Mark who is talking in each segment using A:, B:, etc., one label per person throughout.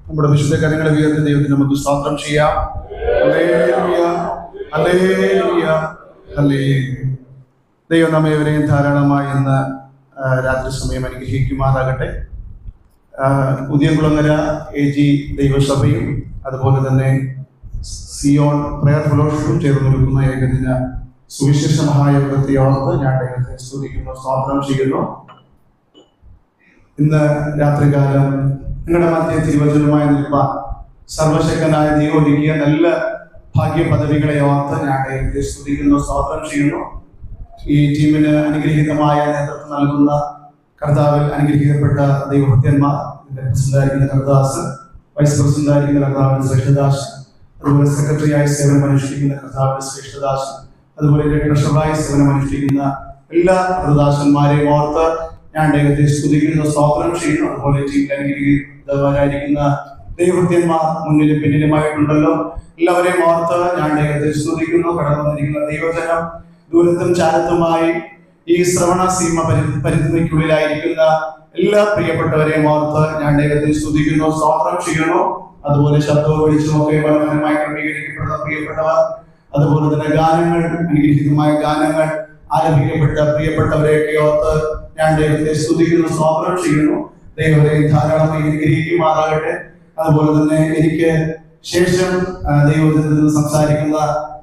A: നമ്മുടെ വിശുദ്ധ കരങ്ങളെ ഉയർത്തി ദൈവത്തിന് നമുക്ക് സ്തോത്രം ചെയ്യാം. Hallelujah, hallelujah, hallelujah. ദൈവം നമ്മെ ഇവരെയും ധാരാളമായി ഇന്ന് രാത്രി സമയം അനുഗ്രഹിക്കുമാറാകട്ടെ. പുതിയകുളങ്ങര AG ദൈവസഭയും അതുപോലെ തന്നെ സിയോൺ പ്രയർ ഫെലോഷിപ്പും ചേർന്ന് നൽകുന്ന ഏകദിന സുവിശേഷ മഹായോഗത്തെ ഓർത്ത് ഞാൻ ദൈവത്തെ സ്തുതിക്കുന്നു, സ്തോത്രം ചെയ്യുന്നു. ഇന്ന് രാത്രികാലം നിങ്ങളുടെ മധ്യ തിരുവചനമായി നിൽപ്പാൻ സർവശക്തനായ ദൈവം ഒരുക്കിയ നല്ല ഭാഗ്യ പദവികളെ ഓർത്ത് ഞാൻ ദൈവത്തെ സ്തുതിക്കുന്നു, സ്തോത്രം ചെയ്യുന്നു. ഈ ടീമിന് അനുഗ്രഹീതമായ നേതൃത്വം നൽകുന്ന കർത്താവിൽ അനുഗ്രഹിക്കപ്പെട്ട ദൈവഭക്തന്മാർ, പ്രസിഡന്റായിരിക്കുന്ന കർദാസ്, വൈസ് പ്രസിഡന്റായിരിക്കുന്ന കർത്താവിന്റെ ശ്രേഷ്ഠദാസ്, അതുപോലെ സെക്രട്ടറിയായി സേവനം അനുഷ്ഠിക്കുന്ന കർത്താവിന്റെ ശ്രേഷ്ഠദാസ്, അതുപോലെ ട്രഷററായി സേവനം അനുഷ്ഠിക്കുന്ന എല്ലാ കർദാസന്മാരെയും ഓർത്ത് ഞാൻ ദൈവത്തെ സ്തുതിക്കുന്നു, സ്തോത്രം ചെയ്യുന്നു. അതുപോലെ ടീമിൽ അനുഗ്രഹീതമാരായിരിക്കുന്ന ദൈവഭക്തന്മാർ മുന്നിലും പിന്നിലുമായിട്ടുണ്ടല്ലോ, എല്ലാവരെയും ഓർത്ത് ഞാൻ ദൈവത്തെ സ്തുതിക്കുന്നു. കടന്നു വന്നിരിക്കുന്ന ദൈവജനം ദൂരത്തും ചാരത്തുമായി ഈ ശ്രവണ സീമ പരിധിക്കുള്ളിലായിരിക്കുന്ന എല്ലാ പ്രിയപ്പെട്ടവരെയും ഓർത്ത് ഞാൻ ദൈവത്തെ സ്തുതിക്കുന്നു, സ്തോത്രം ചെയ്യുന്നു. അതുപോലെ ശബ്ദവും വെളിച്ചമൊക്കെ മനോഹരമായി ക്രമീകരിക്കപ്പെടുന്ന പ്രിയപ്പെട്ടവർ, അതുപോലെ തന്നെ ഗാനങ്ങൾ, അനുഗ്രഹീതമായ ഗാനങ്ങൾ ആലപിക്കപ്പെട്ട പ്രിയപ്പെട്ടവരെയൊക്കെ ഓർത്ത് ഞാൻ ദൈവത്തെ സ്തുതിക്കുന്നു, സ്തോത്രം ചെയ്യുന്നു. ദൈവത്തെ ധാരാളമായി അനുഗ്രഹിക്കുമാറാകട്ടെ. അതുപോലെ തന്നെ എനിക്ക് ശേഷം ദൈവത്തിൽ നിന്ന് സംസാരിക്കുന്ന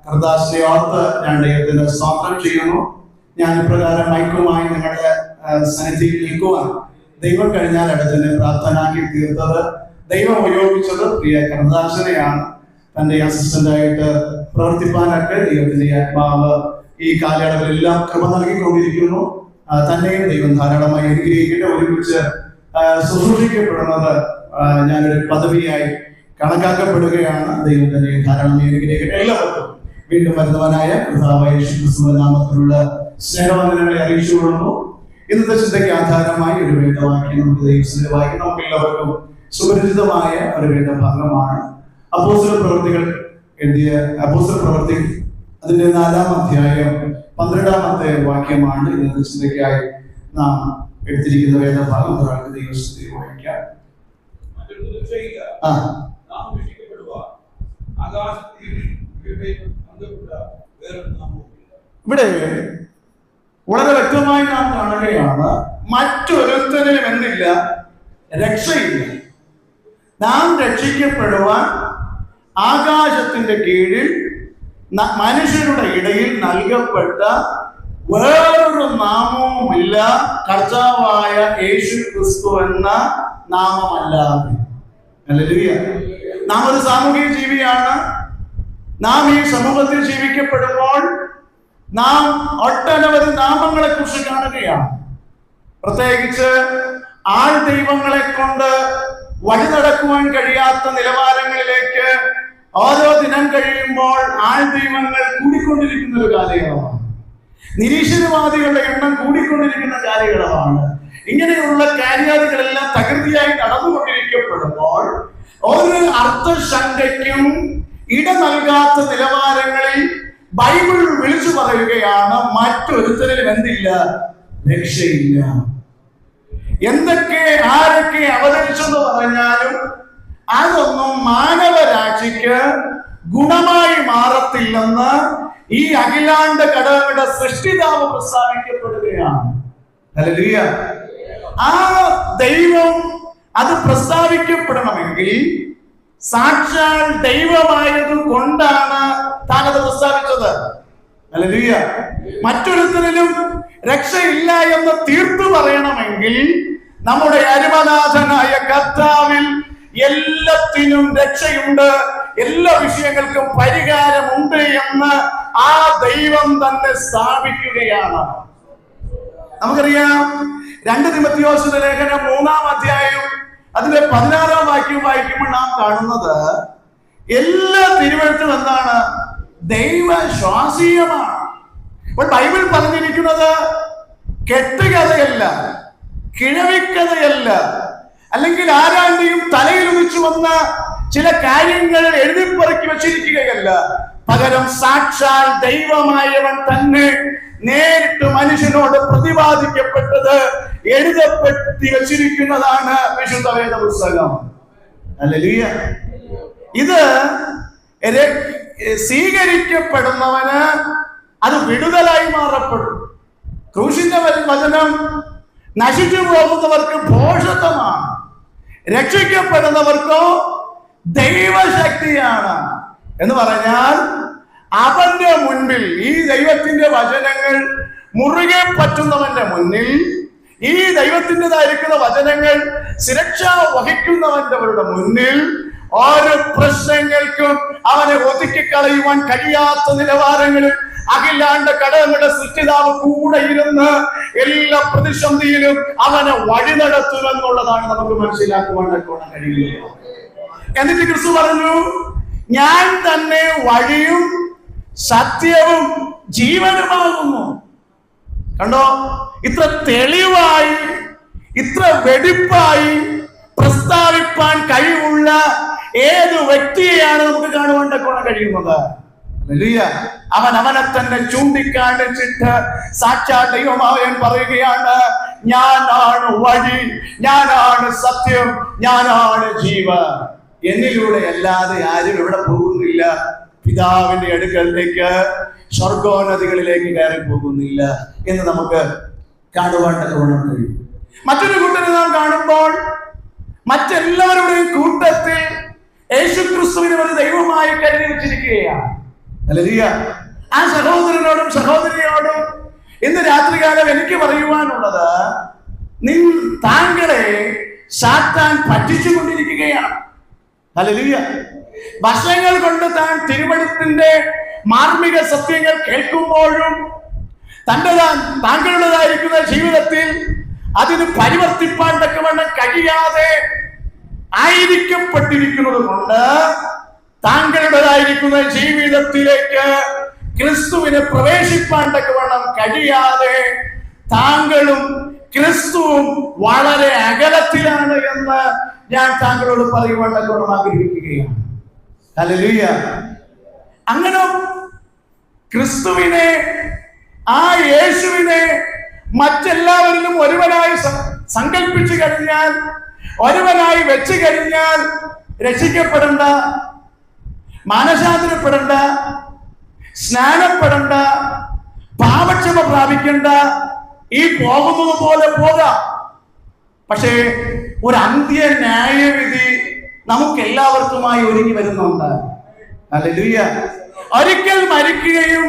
A: കർദാസിനെ ഓർത്ത് ഞാൻ ദൈവത്തിന് സ്തോത്രം ചെയ്യുന്നു. ഞാൻ ഇപ്രകാരം മൈക്കുമായി നിങ്ങളുടെ സന്നിധിയിൽ നിൽക്കുവാൻ ദൈവം കഴിഞ്ഞാൽ അടുത്തന്നെ പ്രാർത്ഥനാക്കി തീർത്തത്, ദൈവം ഉപയോഗിച്ചത് പ്രിയ കർദാസിനെയാണ്. തന്റെ അസിസ്റ്റന്റായിട്ട് പ്രവർത്തിപ്പാനൊക്കെ ദൈവത്തിന്റെ ആത്മാവ് ഈ കാലയളവിലെല്ലാം കൃപ നൽകിക്കൊണ്ടിരിക്കുന്നു. തന്നെയും ദൈവം ധാരാളമായി അനുഗ്രഹിക്കട്ടെ. ഒരുമിച്ച് ശുശ്രൂഷിക്കപ്പെടുന്നത് ഞാനൊരു പദവിയായി കണക്കാക്കപ്പെടുകയാണ്. ദൈവം തന്നെ ധാരാളമായി അനുഗ്രഹിക്കട്ടെ. എല്ലാവർക്കും വീണ്ടും വരുന്നവനായ കർത്താവായ യേശുക്രിസ്തുവിന്റെ നാമത്തിലുള്ള സ്നേഹവന്ദനങ്ങളെ അറിയിച്ചുകൊള്ളുന്നു. ഇന്നത്തെ ചിന്തയ്ക്ക് ആധാരമായി ഒരു വേദവാക്യം നമുക്ക് ദൈവത്തിന്റെ വാക്യം നമുക്ക് എല്ലാവർക്കും സുപരിചിതമായ ഒരു വേദഭാഗമാണ്. അപ്പോസ്തല പ്രവൃത്തികൾ എഴുതിയ അപ്പോസ്തല പ്രവൃത്തികൾ അതിന്റെ 4-ാം അധ്യായം 12-ാമത്തെ വാക്യമാണ് ഇന്നത്തെ ചിന്തയ്ക്കായി നാം എടുത്തിരിക്കുന്ന വേദഭാഗം. ഒരാൾക്ക് ദൈവസ്ഥിതി വായിക്കാം. ഇവിടെ വളരെ വ്യക്തമായി നാം കാണുകയാണ്, മറ്റൊരുത്തരിലും എന്തില്ല, രക്ഷയില്ല. നാം രക്ഷിക്കപ്പെടുവാൻ ആകാശത്തിന്റെ കീഴിൽ മനുഷ്യരുടെ ഇടയിൽ നൽകപ്പെട്ട വേറൊരു നാമവുമില്ല, കർത്താവായ യേശു ക്രിസ്തു എന്ന നാമമല്ലാതെ. ഹല്ലേലൂയ. നാം ഒരു സാമൂഹിക ജീവിയാണ്. നാം ഈ സമൂഹത്തിൽ ജീവിക്കപ്പെടുമ്പോൾ നാം ഒട്ടനവധി നാമങ്ങളെ കുറിച്ച് കാണുകയാണ്. പ്രത്യേകിച്ച് ആൾ ദൈവങ്ങളെ കൊണ്ട് വഴി നടക്കുവാൻ കഴിയാത്ത നിലവാരങ്ങളിലേക്ക് ഓരോ ദിനം കഴിയുമ്പോൾ ആൾ ദൈവങ്ങൾ കൂടിക്കൊണ്ടിരിക്കുന്ന ഒരു കാലയളവാണ്. നിരീശ്വരവാദികളുടെ എണ്ണം കൂടിക്കൊണ്ടിരിക്കുന്ന കാലയളവാണ്. ഇങ്ങനെയുള്ള കാര്യാദികളെല്ലാം തകൃതിയായി നടന്നുകൊണ്ടിരിക്കപ്പെടുമ്പോൾ ഒരു അർത്ഥശങ്കയ്ക്കും ഇട നൽകാത്ത നിലവാരങ്ങളിൽ ബൈബിൾ വിളിച്ചു പറയുകയാണ്, മറ്റൊരുത്തരിലും എന്തില്ല, രക്ഷയില്ല. എന്തൊക്കെ ആരൊക്കെ അവതരിച്ചെന്ന് പറഞ്ഞാലും അതൊന്നും മാനവരാശിക്ക് ഗുണമായി മാറത്തില്ലെന്ന് ഈ അഖിലാണ്ട ഘടകങ്ങളുടെ സൃഷ്ടിതാവ് പ്രസ്താവിക്കപ്പെടുകയാണ്. ഹല്ലേലൂയ. ആ ദൈവം അത് പ്രസ്താവിക്കപ്പെടണമെങ്കിൽ സാക്ഷാൽ ദൈവമായത് കൊണ്ടാണ് താൻ അത് പ്രസ്താവിച്ചത്. ഹല്ലേലൂയ. മറ്റൊരുത്തരിലും രക്ഷയില്ല എന്ന് തീർത്തു പറയണമെങ്കിൽ നമ്മുടെ അരുമനാഥനായ കർത്താവിൽ എല്ലാത്തിനും രക്ഷയുണ്ട്, എല്ലാ വിഷയങ്ങൾക്കും പരിഹാരമുണ്ട് എന്ന് ആ ദൈവം തന്നെ സ്ഥാപിക്കുകയാണ്. നമുക്കറിയാം, 2 തിമോഥെയോസിന്റെ ലേഖനം 3-ാം അധ്യായം അതിന്റെ 16-ാം വാക്യം വായിക്കുമ്പോൾ നാം കാണുന്നത് എല്ലാ തിരുവെഴുത്തും എന്താണ്, ദൈവശ്വാസീയമാണ്. അപ്പോൾ ബൈബിൾ പറഞ്ഞിരിക്കുന്നത് കെട്ടുകഥയല്ല, കിഴവിക്കഥയല്ല, അല്ലെങ്കിൽ ആരാന്റെയും തലയിൽ ഉദിച്ചു വന്ന ചില കാര്യങ്ങൾ എഴുതിപ്പറക്കി വച്ചിരിക്കുകയല്ല. പകരം സാക്ഷാൽ ദൈവമായവൻ തന്നെ നേരിട്ട് മനുഷ്യനോട് പ്രതിപാദിക്കപ്പെട്ടത് എഴുതപ്പെട്ടി വച്ചിരിക്കുന്നതാണ് വിശുദ്ധ വേദ പുസ്തകം. ഹല്ലേലൂയ. ഇത് സ്വീകരിക്കപ്പെടുന്നവന് അത് വിടുതലായി മാറപ്പെടും. ക്രൂശിന്റെ വചനം നശിച്ചു പോകുന്നവർക്ക് ഭോഷത്വമാണ്, രക്ഷിക്കപ്പെടുന്നവർക്കോ ദൈവശക്തിയാണ്. എന്ന് പറഞ്ഞാൽ അവന്റെ മുൻപിൽ, ഈ ദൈവത്തിന്റെ വചനങ്ങൾ മുറുകെ പറ്റുന്നവന്റെ മുന്നിൽ, ഈ ദൈവത്തിൻ്റെതായിരിക്കുന്ന വചനങ്ങൾ സുരക്ഷ വഹിക്കുന്നവന്റെ മുന്നിൽ ഓരോ പ്രശ്നങ്ങൾക്കും അവനെ ഒതുക്കിക്കളയുവാൻ കഴിയാത്ത നിലവാരങ്ങളിൽ അഖിലാണ്ട ഘടകങ്ങളുടെ സൃഷ്ടിതാവ് കൂടെ ഇരുന്ന് എല്ലാ പ്രതിസന്ധിയിലും അവനെ വഴി നടത്തുമെന്നുള്ളതാണ് നമുക്ക് മനസ്സിലാക്കുവാനൊക്കെ കഴിയുന്നത്. എന്നിട്ട് ക്രിസ്തു പറഞ്ഞു, ഞാൻ തന്നെ വഴിയും സത്യവും ജീവനുമാകുന്നു. കണ്ടോ, ഇത്ര തെളിവായി, ഇത്ര വെടിപ്പായി പ്രസ്താവിപ്പാൻ കഴിവുള്ള ഏത് വ്യക്തിയെയാണ് നമുക്ക് കാണുവാൻ കഴിയുന്നത്? അവൻ അവനെ തന്നെ ചൂണ്ടിക്കാണിച്ചിട്ട് സാക്ഷാൽ ദൈവമാവൻ പറയുകയാണ്, ഞാനാണ് വഴി, ഞാനാണ് സത്യം, ഞാനാണ് ജീവൻ. എന്നിലൂടെ അല്ലാതെ ആരും ഇവിടെ പോകുന്നില്ല, പിതാവിന്റെ അടുക്കലേക്ക്, സ്വർഗോന്നതികളിലേക്ക് കയറി പോകുന്നില്ല എന്ന് നമുക്ക് കാണുവാൻ കഴിയും. മറ്റൊരു കൂട്ടരെ നാം കാണുമ്പോൾ മറ്റെല്ലാവരുടെയും കൂട്ടത്തിൽ യേശുക്രിസ്തുവിനെ ഒരു ദൈവമായി കരുതി വെച്ചിരിക്കുകയാണ്. ഹല്ലേലൂയ. ആ സഹോദരനോടും സഹോദരിയോടും ഇന്ന് രാത്രികാലം എനിക്ക് പറയുവാനുള്ളത്, താങ്കളെ സാത്താൻ പറ്റിച്ചുകൊണ്ടിരിക്കുകയാണ്. ഹല്ലേലൂയ. വർഷങ്ങൾ കൊണ്ട് താൻ തിരുവചനത്തിന്റെ മാർമിക സത്യങ്ങൾ കേൾക്കുമ്പോഴും താങ്കളുടേതായിരിക്കുന്ന ജീവിതത്തിൽ അതിന് പരിവർത്തിപ്പാൻ തക്കവണ്ണം കഴിയാതെ ആയിരിക്കപ്പെട്ടിരിക്കുന്നത് കൊണ്ട് താങ്കളുടേതായിരിക്കുന്ന ജീവിതത്തിലേക്ക് ക്രിസ്തുവിനെ പ്രവേശിപ്പാൻ തക്കവണ്ണം കഴിയാതെ താങ്കളും ക്രിസ്തുവും വളരെ അകലത്തിലാണ് എന്ന് ഞാൻ താങ്കളോട് പറയുവാൻ തക്കവണ്ണം ആഗ്രഹിക്കുകയാണ്. ഹല്ലേലൂയ. അങ്ങനെ ക്രിസ്തുവിനെ, ആ യേശുവിനെ മറ്റെല്ലാവരിലും ഒരുവനായി സങ്കല്പിച്ചു കഴിഞ്ഞാൽ, ഒരുവനായി വെച്ചു കഴിഞ്ഞാൽ രക്ഷിക്കപ്പെടേണ്ട, മാനസാന്തരപ്പെടേണ്ട, സ്നാനപ്പെടേണ്ട, പാപക്ഷമ പ്രാപിക്കേണ്ട, ഈ പോകുന്നത് പോലെ പോകാം. പക്ഷേ ഒരു അന്ത്യ ന്യായവിധി നമുക്ക് എല്ലാവർക്കുമായി ഒരുങ്ങി വരുന്നുണ്ട്. ഹല്ലേലൂയ. ഒരിക്കൽ മരിക്കുകയും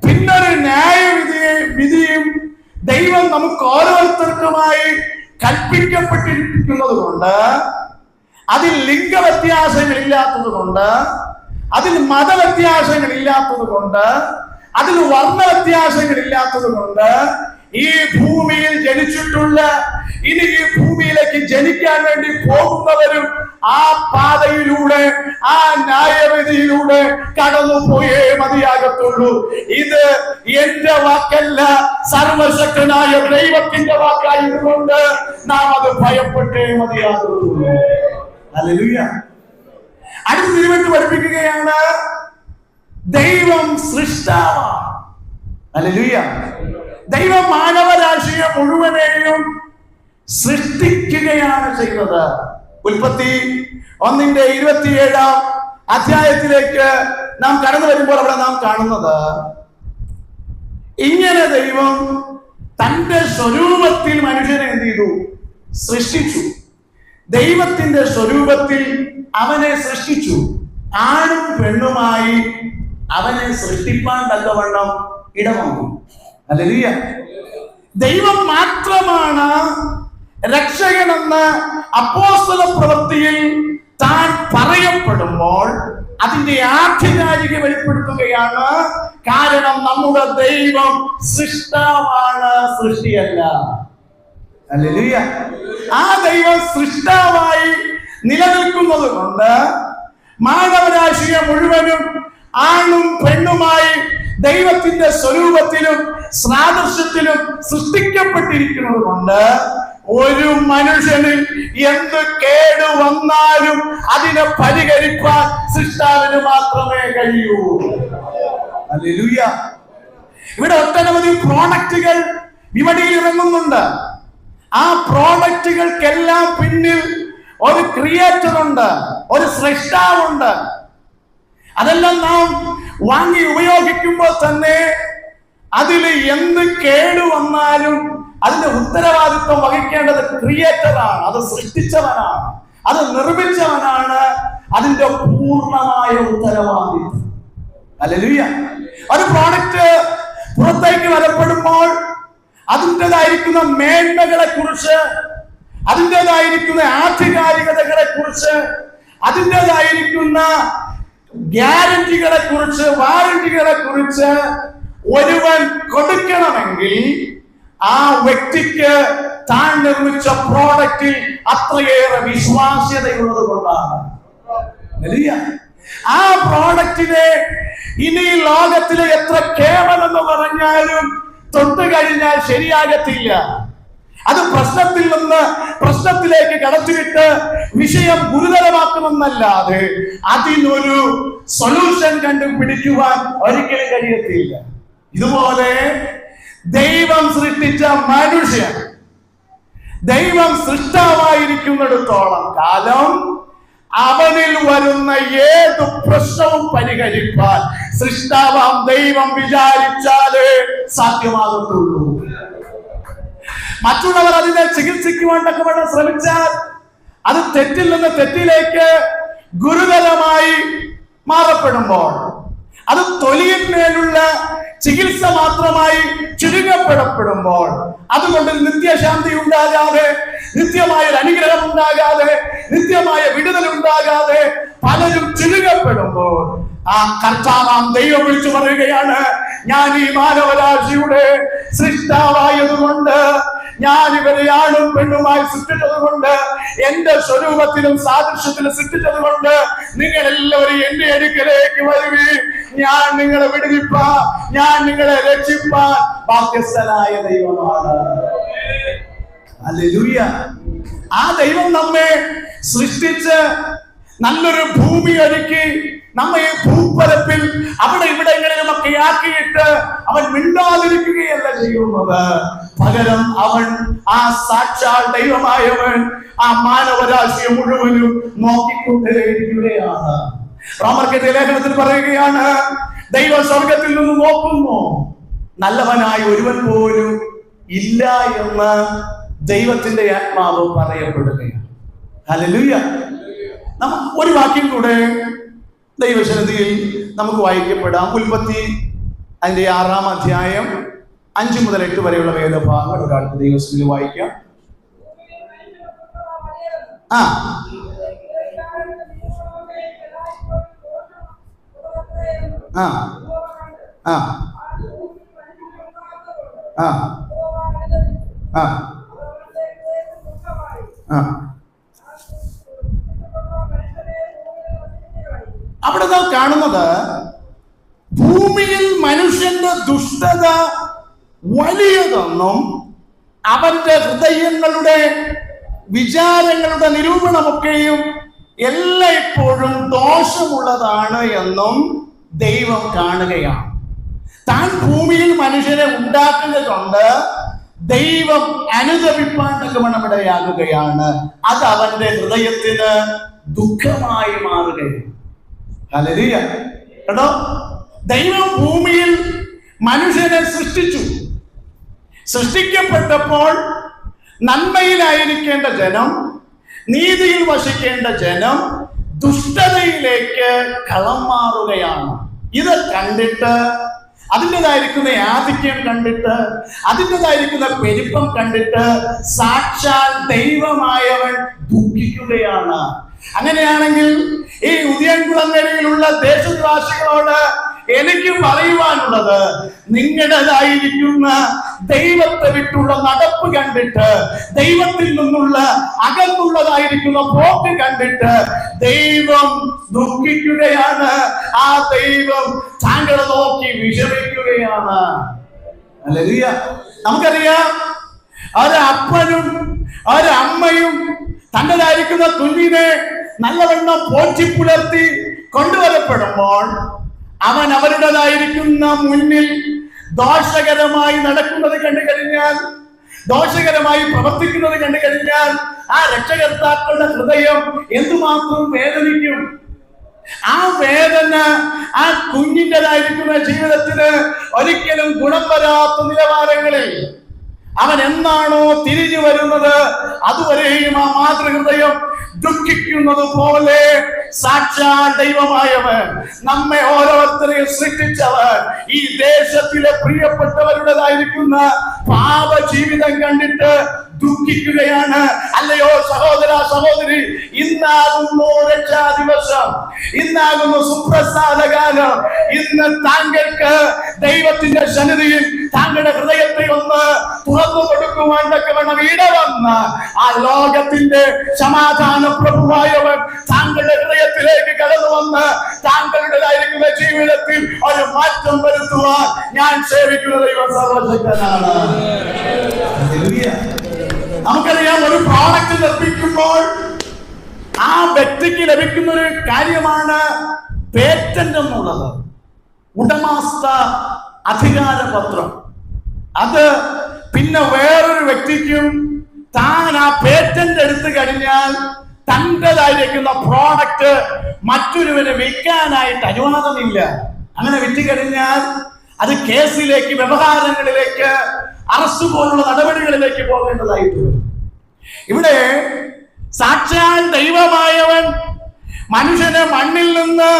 A: പിന്നൊരു ന്യായവിധിയും ദൈവം നമുക്ക് ഓരോരുത്തർക്കുമായി കൽപ്പിക്കപ്പെട്ടിരിക്കുന്നത് കൊണ്ട്, അതിൽ ലിംഗവ്യത്യാസങ്ങൾ ഇല്ലാത്തത് കൊണ്ട്, അതിൽ മതവ്യത്യാസങ്ങൾ ഇല്ലാത്തത് കൊണ്ട്, അതിൽ വർണ്ണവ്യത്യാസങ്ങൾ ഇല്ലാത്തത് കൊണ്ട്, ഈ ഭൂമിയിൽ ജനിച്ചിട്ടുള്ള, ഇനി ഈ ഭൂമിയിലേക്ക് ജനിക്കാൻ വേണ്ടി പോകുന്നവരും ആ പാതയിലൂടെ, ആ ന്യായവിധിയിലൂടെ കടന്നുപോയേ മതിയാകത്തുള്ളൂ. ഇത് എന്റെ വാക്കല്ല, സർവശക്തനായ ദൈവത്തിന്റെ വാക്കായതുകൊണ്ട് നാം അത് ഭയപ്പെട്ടേ മതിയാകത്തുള്ളൂ. ഹല്ലേലൂയ. അടുത്ത തിരുവചനം പഠിപ്പിക്കുകയാണ്, ദൈവം സൃഷ്ടാവാണ്. ഹല്ലേലൂയ. ദൈവം മാനവരാശിയെ മുഴുവനെയും സൃഷ്ടിക്കുകയാണ് ചെയ്തത്. ഉൽപ്പത്തി 1:27 അധ്യായത്തിലേക്ക് നാം കടന്നു വരുമ്പോൾ അവിടെ നാം കാണുന്നത്, ഇങ്ങനെ ദൈവം തന്റെ സ്വരൂപത്തിൽ മനുഷ്യനെ എന്ത് ചെയ്തു? സൃഷ്ടിച്ചു. ദൈവത്തിന്റെ സ്വരൂപത്തിൽ അവനെ സൃഷ്ടിച്ചു, ആണും പെണ്ണുമായി അവനെ സൃഷ്ടിപ്പാൻ തക്കവണ്ണം ഇടവന്നു. ഹല്ലേലൂയ. ദൈവം മാത്രമാണ് രക്ഷകനെന്ന് അപ്പോസ്തല പ്രവൃത്തിയിൽ താൻ പറയപ്പെടുമ്പോൾ അതിന്റെ ആധികാരിക വെളിപ്പെടുത്തുകയാണ്. കാരണം നമ്മുടെ ദൈവം സൃഷ്ടാവാണ്, സൃഷ്ടിയല്ല. ഹല്ലേലൂയ. ആ ദൈവം സൃഷ്ടാവായി നിലനിൽക്കുന്നത് കൊണ്ട് മാനവരാശിയെ മുഴുവനും ആണും പെണ്ണുമായി ദൈവത്തിന്റെ സ്വരൂപത്തിലും സാദൃശ്യത്തിലും സൃഷ്ടിക്കപ്പെട്ടിരിക്കുന്നത് കൊണ്ട് ഒരു മനുഷ്യനിൽ എന്ത് കേട് വന്നാലും അതിനെ പരിഹരിക്കാൻ സൃഷ്ടാവിന് മാത്രമേ കഴിയൂ. ഹല്ലേലൂയ. ഇവിടെ ഒട്ടനവധി പ്രോഡക്റ്റുകൾ വിപണിയിൽ ഇറങ്ങുന്നുണ്ട്. ആ പ്രോഡക്റ്റുകൾക്കെല്ലാം പിന്നിൽ ഒരു ക്രിയേറ്റർ ഉണ്ട്, ഒരു സൃഷ്ടാവുണ്ട്. അതെല്ലാം നാം വാങ്ങി ഉപയോഗിക്കുമ്പോൾ തന്നെ അതിൽ എന്ത് കേട് വന്നാലും അതിന്റെ ഉത്തരവാദിത്വം വഹിക്കേണ്ടത് ക്രിയേറ്ററാണ്, അത് സൃഷ്ടിച്ചവനാണ്, അത് നിർമ്മിച്ചവനാണ്. അതിന്റെ പൂർണ്ണമായ ഉത്തരവാദിത്വം. ഹല്ലേലൂയ. ഒരു പ്രോഡക്റ്റ് പുറത്തേക്ക് വരപ്പെടുമ്പോൾ അതിൻ്റെതായിരിക്കുന്ന മേന്മകളെ കുറിച്ച്, അതിൻ്റെതായിരിക്കുന്ന ആധികാരികതകളെ കുറിച്ച്, അതിൻ്റെതായിരിക്കുന്ന ഗ്യാരണ്ടികളെ കുറിച്ച്, വാറണ്ടികളെ കുറിച്ച് ഒരുവൻ കൊടുക്കണമെങ്കിൽ ആ വ്യക്തിക്ക് താൻ നിർമ്മിച്ച പ്രോഡക്റ്റിൽ അത്രയേറെ വിശ്വാസ്യതയുള്ളത് കൊണ്ടാണ്. ആ പ്രോഡക്റ്റിനെ ഇനി ലോകത്തിലെ എത്ര കേവലെന്ന് പറഞ്ഞാലും തൊട്ട് കഴിഞ്ഞാൽ ശരിയാകത്തില്ല. അത് പ്രശ്നത്തിൽ നിന്ന് പ്രശ്നത്തിലേക്ക് കടത്തിവിട്ട് വിഷയം ഗുരുതരമാക്കുമെന്നല്ലാതെ അതിനൊരു സൊല്യൂഷൻ കണ്ടുപിടിക്കുവാൻ ഒരിക്കലും കഴിയത്തില്ല. ഇതുപോലെ ദൈവം സൃഷ്ടിച്ച മനുഷ്യൻ, ദൈവം സൃഷ്ടാവായിരിക്കുന്നിടത്തോളം കാലം അവനിൽ വരുന്ന ഏത് പ്രശ്നവും പരിഹരിക്കാൻ സൃഷ്ടാവാം ദൈവം വിചാരിച്ചാലേ സാധ്യമാകത്തുള്ളൂ. മറ്റുള്ളവർ അതിനെ ചികിത്സിക്കുവാൻ തക്കവണ്ണം ശ്രമിച്ചാൽ അത് തെറ്റിൽ നിന്ന് തെറ്റിലേക്ക് ഗുരുതരമായി മാറപ്പെടുമ്പോൾ, അത് തൊലിയിന്മേലുള്ള ചികിത്സ മാത്രമായി ചുരുങ്ങപ്പെടപ്പെടുമ്പോൾ, അതുകൊണ്ട് നിത്യശാന്തി ഉണ്ടാകാതെ, നിത്യമായ ഒരു അനുഗ്രഹം ഉണ്ടാകാതെ, നിത്യമായ വിടുതൽ ഉണ്ടാകാതെ പലരും ചുരുങ്ങപ്പെടുമ്പോൾ ആ കർത്താവാം ദൈവം വിളിച്ചു പറയുകയാണ്, ഞാൻ ഈ മാനവരാശിയുടെ സൃഷ്ടാവായതുകൊണ്ട്, ഞാൻ ഇവരെ ആണും പെണ്ണുമായി സൃഷ്ടിച്ചത് കൊണ്ട്, എന്റെ സ്വരൂപത്തിലും സാദൃശ്യത്തിലും സൃഷ്ടിച്ചത് കൊണ്ട് നിങ്ങൾ എല്ലാവരും എന്റെ അടുക്കലേക്ക് വരുവീൻ, ഞാൻ നിങ്ങളെ വിടുവിപ്പാൻ, ഞാൻ നിങ്ങളെ രക്ഷിപ്പാൻ ബാധ്യസ്ഥനായ ദൈവമാണ്. ഹല്ലേലൂയ. ആ ദൈവം നമ്മെ സൃഷ്ടിച്ച് നല്ലൊരു ഭൂമി ഒരുക്കി നമ്മെ ഈ ഭൂപരപ്പിൽ അവിടെ ഇവിടെങ്ങളിലുമൊക്കെ ആക്കിയിട്ട് അവൻ മിണ്ടാതിരിക്കുകയല്ല ചെയ്യുന്നത്. പകരം അവൻ ആ സാക്ഷാൽ ദൈവമായവൻ ആ മാനവരാശിയെ മുഴുവനും നോക്കിക്കൊണ്ടേയിരിക്കുകയാണ്. റോമർക്കെതിരെ ലേഖനത്തിൽ പറയുകയാണ്, ദൈവം സ്വർഗത്തിൽ നിന്ന് നോക്കുന്നു, നല്ലവനായ ഒരുവൻ പോലും ഇല്ല എന്ന് ദൈവത്തിന്റെ ആത്മാവ് പറയപ്പെടുകയാണ്. ഹല്ലേലൂയ. ഒരു വാക്യം കൂടെ ദൈവശനത്തിൽ നമുക്ക് വായിക്കപ്പെടാം. ഉൽപ്പത്തി അതിന്റെ 6-ാം അധ്യായം 5 മുതൽ 8 വരെയുള്ള വേദഭാഗങ്ങൾ ഒരാൾക്ക് ദൈവശനത്തിൽ വായിക്കാം. ആ ആ ആ ആ ആ ആ അവിടെ നാം കാണുന്നത്, ഭൂമിയിൽ മനുഷ്യന്റെ ദുഷ്ടത വലിയതെന്നും അവന്റെ ഹൃദയങ്ങളുടെ വിചാരങ്ങളുടെ നിരൂപണമൊക്കെയും എല്ലായ്പ്പോഴും ദോഷമുള്ളതാണ് എന്നും ദൈവം കാണുകയാണ്. താൻ ഭൂമിയിൽ മനുഷ്യനെ ഉണ്ടാക്കുക കൊണ്ട് ദൈവം അനുദപിപ്പാൻ തക്കവണ്ണമിടയാകുകയാണ്. അത് അവന്റെ ഹൃദയത്തിന് ദുഃഖമായി മാറുകയാണ്. ഹല്ലേലൂയ. കേട്ടോ, ദൈവം ഭൂമിയിൽ മനുഷ്യനെ സൃഷ്ടിച്ചു. സൃഷ്ടിക്കപ്പെട്ടപ്പോൾ നന്മയിലായിരിക്കേണ്ട ജനം, നീതിയിൽ വസിക്കേണ്ട ജനം ദുഷ്ടതയിലേക്ക് കളം മാറുകയാണ്. ഇത് കണ്ടിട്ട്, അതിൻ്റെതായിരിക്കുന്ന ആധിക്യം കണ്ടിട്ട്, അതിൻ്റെതായിരിക്കുന്ന പെരുപ്പം കണ്ടിട്ട് സാക്ഷാൽ ദൈവമായവൻ ദുഃഖിക്കുകയാണ്. അങ്ങനെയാണെങ്കിൽ ഈ ഉദയംകുളങ്ങരയിലുള്ള ദേശവാസികളോട് എനിക്ക് പറയുവാനുള്ളത്, നിങ്ങളുടേതായിരിക്കുന്ന ദൈവത്തെ വിട്ടുള്ള നടപ്പ് കണ്ടിട്ട്, ദൈവത്തിൽ നിന്നുള്ള അകന്നുള്ളതായിരിക്കുന്ന പോക്ക് കണ്ടിട്ട് ദൈവം ദുഃഖിക്കുകയാണ്. ആ ദൈവം താങ്കളെ നോക്കി വിഷമിക്കുകയാണ്. ഹല്ലേലൂയ. നമുക്കറിയാം, ഒരപ്പനും ഒരമ്മയും തൻ്റെതായിരിക്കുന്ന കുഞ്ഞിനെ നല്ലവണ്ണം പോറ്റി പുലർത്തി കൊണ്ടുവരപ്പെടുമ്പോൾ അവൻ അവരുടേതായിരിക്കുന്ന മുന്നിൽ ദോഷകരമായി നടക്കുന്നത് കണ്ടു കഴിഞ്ഞാൽ ദോഷകരമായി പ്രവർത്തിക്കുന്നത് കണ്ടു കഴിഞ്ഞാൽ ആ രക്ഷകർത്താക്കളുടെ ഹൃദയം എന്തുമാത്രം വേദനിക്കും. ആ വേദന ആ കുഞ്ഞിൻ്റെതായിരിക്കുന്ന ജീവിതത്തിന് ഒരിക്കലും ഗുണം വരാത്ത നിലവാരങ്ങളിൽ അവൻ എന്നാണോ തിരിഞ്ഞു വരുന്നത് അതുവരെയും ആ മാതൃഹൃദയം ദുഃഖിക്കുന്നത് പോലെ സാക്ഷാൽ ദൈവമായവൻ, നമ്മെ ഓരോരുത്തരെയും സൃഷ്ടിച്ചവൻ, ഈ ദേശത്തിലെ പ്രിയപ്പെട്ടവരുടേതായിരിക്കുന്ന പാപ ജീവിതം കണ്ടിട്ട് ദുഃഖിക്കുകയാണ്. അല്ലയോ സഹോദര സഹോദരി, ഇന്നാകുന്നു രക്ഷാ ദിവസം, ഇന്നാകുന്നു സുപ്രസാദ കാലം. ഇന്ന് താങ്കൾക്ക് ദൈവത്തിന്റെ സന്നിധിയിൽ താങ്കളുടെ ഹൃദയത്തെ ഒന്ന് തുറന്നു കൊടുക്കുവാൻ തക്കവണ്ണം ഇടവന്ന ആ ലോകത്തിന്റെ സമാധാന പ്രഭുവായവൻ താങ്കളുടെ ഹൃദയത്തിലേക്ക് കടന്നു വന്ന് താങ്കളുടേതായിരിക്കുന്ന ജീവിതത്തിൽ ഒരു മാറ്റം വരുത്തുവാൻ ഞാൻ സേവിക്കുന്ന ദൈവം സർവശക്തനാണ്. നമുക്കറിയാം, ഒരു പ്രോഡക്റ്റ് നിർമ്മിക്കുമ്പോൾ ആ വ്യക്തിക്ക് ലഭിക്കുന്ന ഒരു കാര്യമാണ് പേറ്റന്റ് എന്നുള്ളത്, ഉടമസ്ഥ അധികാരപത്രം. അത് പിന്നെ വേറൊരു വ്യക്തിക്കും താൻ ആ പേറ്റന്റ് എടുത്തു കഴിഞ്ഞാൽ തൻ്റെതായിരിക്കുന്ന പ്രോഡക്റ്റ് മറ്റൊരുവന് വിൽക്കാനായിട്ട് അനുവാദമില്ല. അങ്ങനെ വിറ്റ് കഴിഞ്ഞാൽ അത് കേസിലേക്ക്, വ്യവഹാരങ്ങളിലേക്ക്, അറസ്റ്റ് പോലുള്ള നടപടികളിലേക്ക് പോകേണ്ടതായിട്ട് വരും. ഇവിടെ സാക്ഷാൽ ദൈവമായവൻ മനുഷ്യനെ മണ്ണിൽ നിന്ന്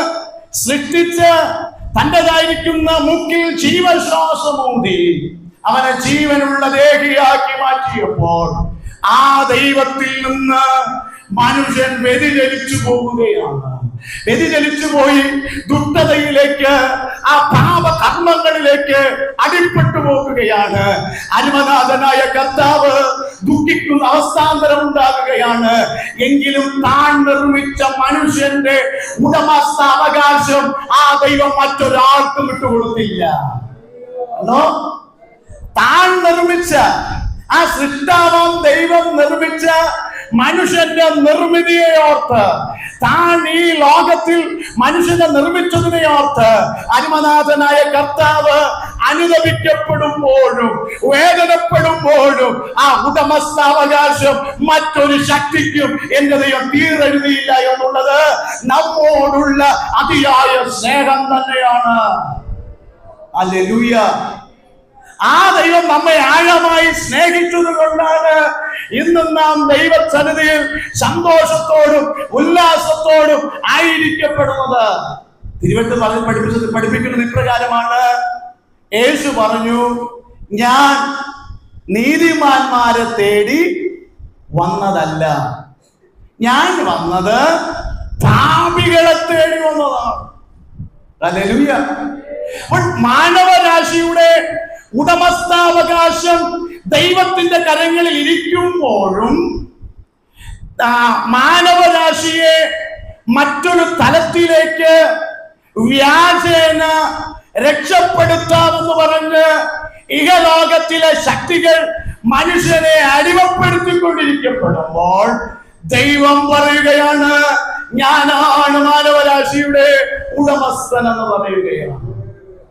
A: സൃഷ്ടിച്ച് തൻ്റെതായിരിക്കുന്ന മൂക്കിൽ ജീവശ്വാസമൂതി അവനെ ജീവനുള്ള ദേഹിയാക്കി മാറ്റിയപ്പോൾ ആ ദൈവത്തിൽ നിന്ന് മനുഷ്യൻ വ്യതിചലിച്ചു പോവുകയാണ്. വ്യതിചലിച്ചു പോയി ദുഷ്ടതയിലേക്ക്, ആ പാപ കർമ്മങ്ങളിലേക്ക് അടിപ്പെട്ടു പോകുകയാണ്. അരുമനാഥനായ കർത്താവ് ദുഃഖിക്കുന്ന അവസ്ഥാന്തരം ഉണ്ടാകുകയാണ്. എങ്കിലും താൻ നിർമ്മിച്ച മനുഷ്യന്റെ ഉടമസ്ഥാവകാശം ആ ദൈവം മറ്റൊരാൾക്കും വിട്ടുകൊടുത്തില്ല. താൻ നിർമ്മിച്ച ആ സൃഷ്ടാവാം ദൈവം നിർമ്മിച്ച മനുഷ്യന്റെ നിർമ്മിതിയെ ഓർത്ത്, താൻ ഈ ലോകത്തിൽ മനുഷ്യനെ നിർമ്മിച്ചതിനെ ഓർത്ത് അരുമനാഥനായ കർത്താവ് അനുദപിക്കപ്പെടുമ്പോഴും വേദനപ്പെടുമ്പോഴും ആ ഉടമസ്ഥാവകാശം മറ്റൊരു ശക്തിക്കും എന്റെ ദൈവം തീരെഴുതിയില്ല എന്നുള്ളത് നമ്മോടുള്ള അതിയായ സ്നേഹം തന്നെയാണ്. ഹല്ലേലൂയ. ആ ദൈവം നമ്മെ ആഴമായി സ്നേഹിച്ചത് കൊണ്ടാണ് ഇന്നും നാം ദൈവസന്നിധിയിൽ സന്തോഷത്തോടും ഉല്ലാസത്തോടും ആയിരിക്കപ്പെടുന്നത്. തിരുവഴുത്ത് പഠിപ്പിക്കുന്നത് ഇപ്രകാരമാണ്. യേശു പറഞ്ഞു, ഞാൻ നീതിമാന്മാരെ തേടി വന്നതല്ല, ഞാൻ വന്നത് പാപികളെ തേടി വന്നതാണ്. ഹല്ലേലൂയ. അപ്പോൾ മാനവരാശിയുടെ ഉടമസ്ഥാവകാശം ദൈവത്തിന്റെ കരങ്ങളിൽ ഇരിക്കുമ്പോഴും മാനവരാശിയെ മറ്റൊരു തലത്തിലേക്ക് വ്യാജേന രക്ഷപ്പെടുത്താമെന്ന് പറഞ്ഞ് ഇഹലോകത്തിലെ ശക്തികൾ മനുഷ്യനെ അടിമപ്പെടുത്തിക്കൊണ്ടിരിക്കപ്പെടുമ്പോൾ ദൈവം പറയുകയാണ്, ഞാനാണ് മാനവരാശിയുടെ ഉടമസ്ഥൻ എന്ന് പറയുകയാണ്.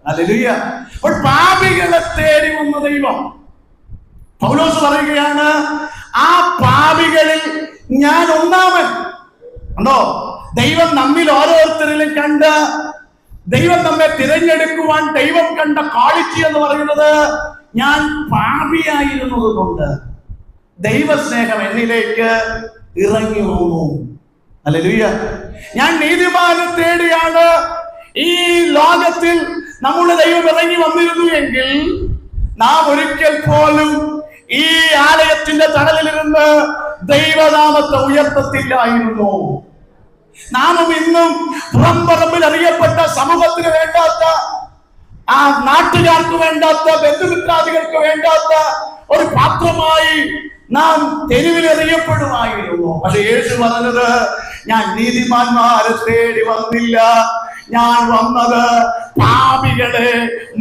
A: ഹല്ലേലൂയ. അപ്പോൾ പാപികളെ തേടി വന്ന ദൈവം, പൗലോസ് പറയുകയാണ്, ആ പാപികളിൽ ഞാൻ ഒന്നാമൻ. ഉണ്ടോ? ദൈവം നമ്മിൽ ഓരോരുത്തരിലും കണ്ട്, ദൈവം നമ്മെ തിരഞ്ഞെടുക്കുവാൻ ദൈവം കണ്ട ക്വാളിറ്റി എന്ന് പറയുന്നത്, ഞാൻ പാപിയായിരുന്നത് കൊണ്ട് ദൈവസ്നേഹം എന്നിലേക്ക് ഇറങ്ങി വന്നു. ഹല്ലേലൂയ. ഞാൻ നീതിമാനെ തേടിയാണ് ഈ ലോകത്തിൽ നമ്മുടെ ദൈവം ഇറങ്ങി വന്നിരുന്നു എങ്കിൽ നാം ഒരിക്കൽ പോലും ഈ ആലയത്തിന്റെ തണലിലിരുന്ന് ദൈവനാമത്തെ ഉയർത്തത്തില്ലായിരുന്നു. നാമും ഇന്നും പുറംപറമ്പിൽ അറിയപ്പെട്ട, സമൂഹത്തിന് വേണ്ടാത്ത, ആ നാട്ടുകാർക്ക് വേണ്ടാത്ത, ബന്ധുമിത്രാദികൾക്ക് വേണ്ടാത്ത ഒരു പാത്രമായി നാം തെരുവിൽ എറിയപ്പെടുമായിരുന്നു. പക്ഷെ യേശു പറഞ്ഞത്, ഞാൻ നീതിമാന്മാരെ തേടി വന്നില്ല, ഞാൻ വന്നത് പാപികളെ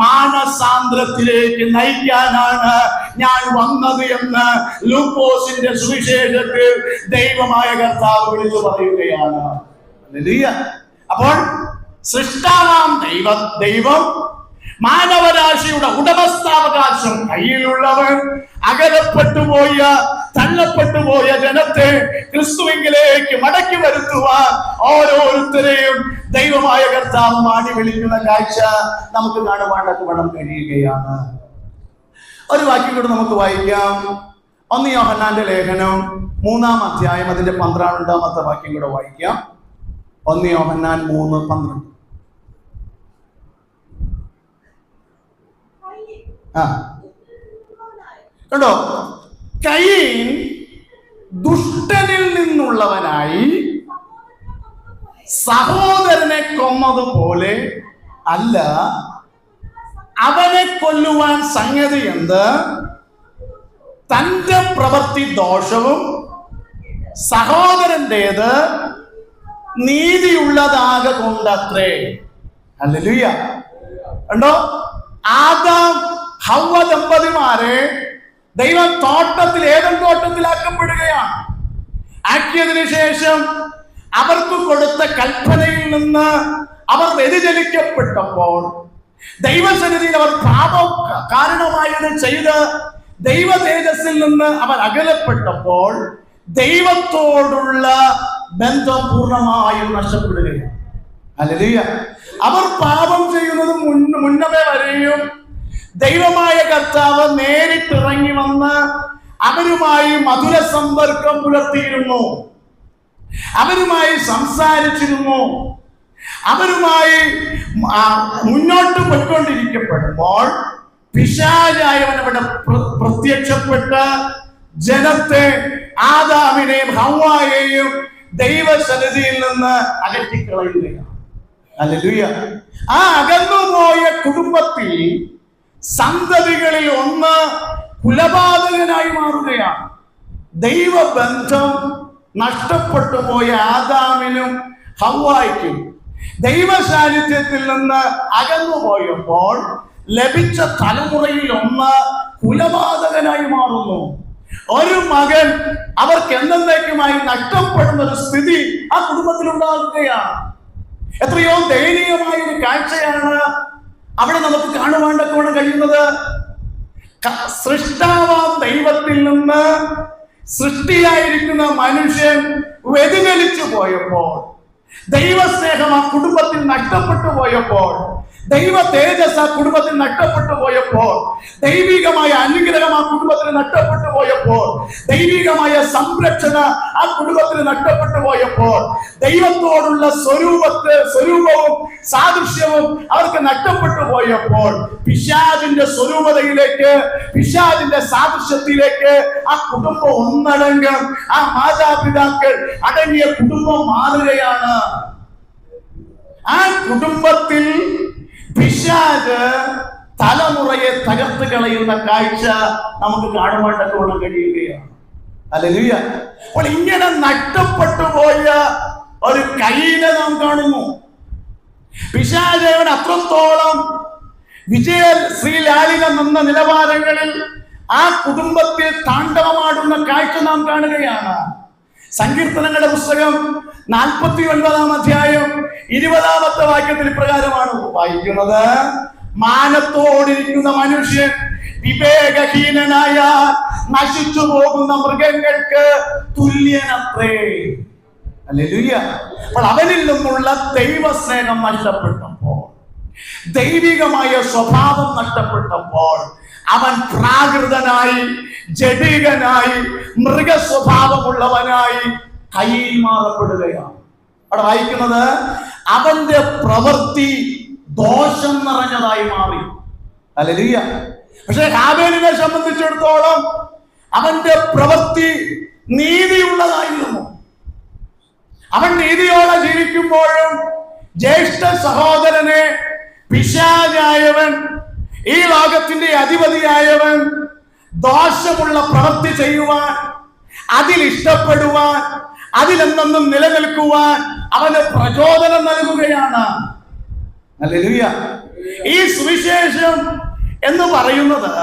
A: മാനസാന്തരത്തിലേക്ക് നയിക്കാനാണ് ഞാൻ വന്നത് എന്ന് ലൂക്കോസിന്റെ സുവിശേഷത്തിൽ ദൈവമായ കർത്താവ് വിളിച്ചു പറയുകയാണ്. അപ്പോൾ സൃഷ്ടാവാം ദൈവം മാനവരാശിയുടെ ഉടമസ്ഥാവകാശം കയ്യിലുള്ളവൻ അകലപ്പെട്ടുപോയ തള്ളപ്പെട്ടുപോയ ജനത്തെ ക്രിസ്തുവിലേക്ക് മടക്കി വരുത്തുവാൻ ഓരോരുത്തരെയും ദൈവമായ കർത്താവ് മാടി വിളിക്കുന്ന കാഴ്ച നമുക്ക് കാണുവാൻ കഴിയുകയാണ്. ഒരു വാക്യം കൂടെ നമുക്ക് വായിക്കാം. 1 യോഹന്നാന്റെ ലേഖനം 3-ാം അധ്യായം അതിന്റെ 12-ാമത്തെ വാക്യം കൂടെ വായിക്കാം. 1 യോഹന്നാൻ 3:12. കേട്ടോ, കയീൻ ദുഷ്ടനിൽ നിന്നുള്ളവനായി സഹോദരനെ കൊന്നതുപോലെ അല്ല, അവനെ കൊല്ലുവാൻ സംഗതി എന്ത്? തന്റെ പ്രവൃത്തി ദോഷവും സഹോദരന്റേത് നീതിയുള്ളതാക കൊണ്ടത്രേ. ഹല്ലേലൂയ. കണ്ടോ, ആദാം ഹവ്വ ദമ്പതിമാരെ ദൈവം ഏദൻ തോട്ടത്തിലാക്കപ്പെടുകയാണ്. ആക്കിയതിനു ശേഷം അവർക്ക് കൊടുത്ത കൽപ്പനയിൽ നിന്ന് അവർ വ്യതിചലിക്കപ്പെട്ടപ്പോൾ, ദൈവസന്നിധിയിൽ അവർ പാപം കാരണമായത് ചെയ്ത് ദൈവ തേജസ്സിൽ നിന്ന് അവർ അകലപ്പെട്ടപ്പോൾ ദൈവത്തോടുള്ള ബന്ധം പൂർണ്ണമായും നഷ്ടപ്പെടുകയാണ്. ഹല്ലേലൂയ. അവർ പാപം ചെയ്യുന്നത് മുന്നമേ വരെയും ദൈവമായ കർത്താവ് നേരിട്ടിറങ്ങി വന്ന് അവരുമായി മധുര സമ്പർക്കം പുലർത്തിയിരുന്നു, അവരുമായി സംസാരിച്ചിരുന്നു, അവരുമായി മുന്നോട്ട് പോയിക്കൊണ്ടിരിക്കപ്പെടുമ്പോൾ പിശാചായവൻ അവിടെ പ്രത്യക്ഷപ്പെട്ട് ജനത്തെ, ആദാമിനെയും ഹവ്വായെയും ദൈവസന്നിധിയിൽ നിന്ന് അകറ്റിക്കളയുകയാണ്. ഹല്ലേലൂയ. ആ അകന്നുപോയ കുടുംബത്തിൽ സന്തതികളിൽ ഒന്ന് കുലപാതകനായി മാറുകയാണ്. ദൈവബന്ധം നഷ്ടപ്പെട്ടു പോയ ആദാമിനും ഹവ്വായ്ക്കും ദൈവ സാന്നിധ്യത്തിൽ നിന്ന് അകന്നുപോയപ്പോൾ ലഭിച്ച തലമുറയിൽ ഒന്ന് കുലപാതകനായി മാറുന്നു. ഒരു മകൻ അവർക്ക് എന്നേക്കുമായി നഷ്ടപ്പെടുന്ന ഒരു സ്ഥിതി ആ കുടുംബത്തിൽ ഉണ്ടാകുകയാണ്. എത്രയോ ദയനീയമായ ഒരു കാഴ്ചയാണ് അവിടെ നമുക്ക് കാണുവാൻ കഴിയുന്നത്. സൃഷ്ടാവാം ദൈവത്തിൽ നിന്ന് സൃഷ്ടിയായിരിക്കുന്ന മനുഷ്യൻ വ്യതിചലിച്ചു പോയപ്പോൾ, ദൈവസ്നേഹം ആ കുടുംബത്തിൽ നഷ്ടപ്പെട്ടു പോയപ്പോൾ, ദൈവ തേജസ് ആ കുടുംബത്തിൽ നഷ്ടപ്പെട്ടു പോയപ്പോൾ, ദൈവികമായ അനുഗ്രഹം ആ കുടുംബത്തിന് നഷ്ടപ്പെട്ടു പോയപ്പോൾ, ദൈവികമായ സംരക്ഷണ ആ കുടുംബത്തിന് നഷ്ടപ്പെട്ടു പോയപ്പോൾ, ദൈവത്തോടുള്ള സ്വരൂപവും സാദൃശ്യവും അവർക്ക് നഷ്ടപ്പെട്ടു പോയപ്പോൾ പിശാചിന്റെ സ്വരൂപതയിലേക്ക്, പിശാചിന്റെ സാദൃശ്യത്തിലേക്ക് ആ കുടുംബം ഒന്നടങ്കം, ആ മാതാപിതാക്കൾ അടങ്ങിയ കുടുംബം മാറുകയാണ്. ആ കുടുംബത്തിൽ പിശാച് തലമുറയെ തകർത്ത് കളയുന്ന കാഴ്ച നമുക്ക് കാണുവാൻ കഴിയുകയാണ്. ഹല്ലേലൂയ. അപ്പോൾ ഇങ്ങനെ നഷ്ടപ്പെട്ടു പോയ ഒരു കയീനെ നാം കാണുന്നു. പിശാചവൻ അത്രത്തോളം ശ്രീലാളിതം എന്ന നിലവാരങ്ങളിൽ ആ കുടുംബത്തിൽ താണ്ഡവമാടുന്ന കാഴ്ച നാം കാണുകയാണ്. സങ്കീർത്തനങ്ങളുടെ പുസ്തകം 49-ാം അധ്യായം 20-ാമത്തെ വാക്യത്തിൽ ഇപ്രകാരമാണ് വായിക്കുന്നത്: മാനത്തോടിരിക്കുന്ന മനുഷ്യൻ വിവേകഹീനനായ നശിച്ചു പോകുന്ന മൃഗങ്ങൾക്ക് തുല്യനത്രേ. ഹല്ലേലൂയ. അപ്പോൾ അവനിൽ നിന്നുള്ള ദൈവസ്നേഹം നഷ്ടപ്പെട്ടപ്പോൾ, ദൈവികമായ സ്വഭാവം നഷ്ടപ്പെട്ടപ്പോൾ അവൻ പ്രാകൃതനായി, ജഡികനായി, മൃഗസ്വഭാവമുള്ളവനായി കയ്യിൽ മാറപ്പെടുകയാണ്. അവിടെ വായിക്കുന്നത് അവന്റെ പ്രവൃത്തി ദോഷം നിറഞ്ഞതായി മാറി. ഹല്ലേലൂയ. പക്ഷെ ഹാബേലിനെ സംബന്ധിച്ചിടത്തോളം അവന്റെ പ്രവൃത്തി നീതിയുള്ളതായിരുന്നു. അവൻ നീതിയോടെ ജീവിക്കുമ്പോഴും ജ്യേഷ്ഠ സഹോദരനെ പിശാചായവൻ, ഈ ലോകത്തിന്റെ അധിപതിയായവൻ, ദോഷമുള്ള പ്രവൃത്തി ചെയ്യുവാൻ, അതിൽ ഇഷ്ടപ്പെടുവാൻ, അതിലെന്നും നിലനിൽക്കുവാൻ അവന് പ്രചോദനം നൽകുകയാണ്. ഹല്ലേലൂയ. ഈ സുവിശേഷം എന്ന് പറയുന്നത്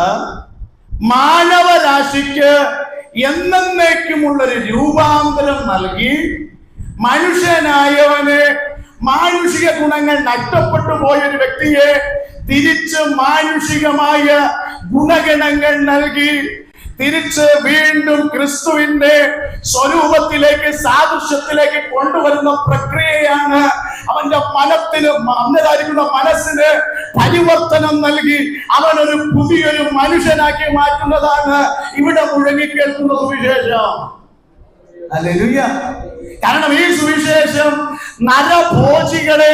A: മാനവരാശിക്ക് എന്നേക്കുമുള്ളൊരു രൂപാന്തരം നൽകി മനുഷ്യനായവനെ മാനുഷിക ഗുണങ്ങൾ നഷ്ടപ്പെട്ടു പോയൊരു വ്യക്തിയെ തിരിച്ച് മാനുഷികമായ ഗുണഗണങ്ങൾ നൽകി തിരിച്ച് വീണ്ടും ക്രിസ്തുവിന്റെ സ്വരൂപത്തിലേക്ക്, സാദൃശ്യത്തിലേക്ക് കൊണ്ടുവരുന്ന പ്രക്രിയയാണ്. അവന്റെ അവൻ്റെതായിരിക്കുന്ന മനസ്സിന് പരിവർത്തനം നൽകി അവനൊരു പുതിയൊരു മനുഷ്യനാക്കി മാറ്റുന്നതാണ് ഇവിടെ മുഴങ്ങിക്കേൾക്കുന്ന സുവിശേഷം. ഹല്ലേലൂയ. കാരണം ഈ സുവിശേഷം നരഭോജികളെ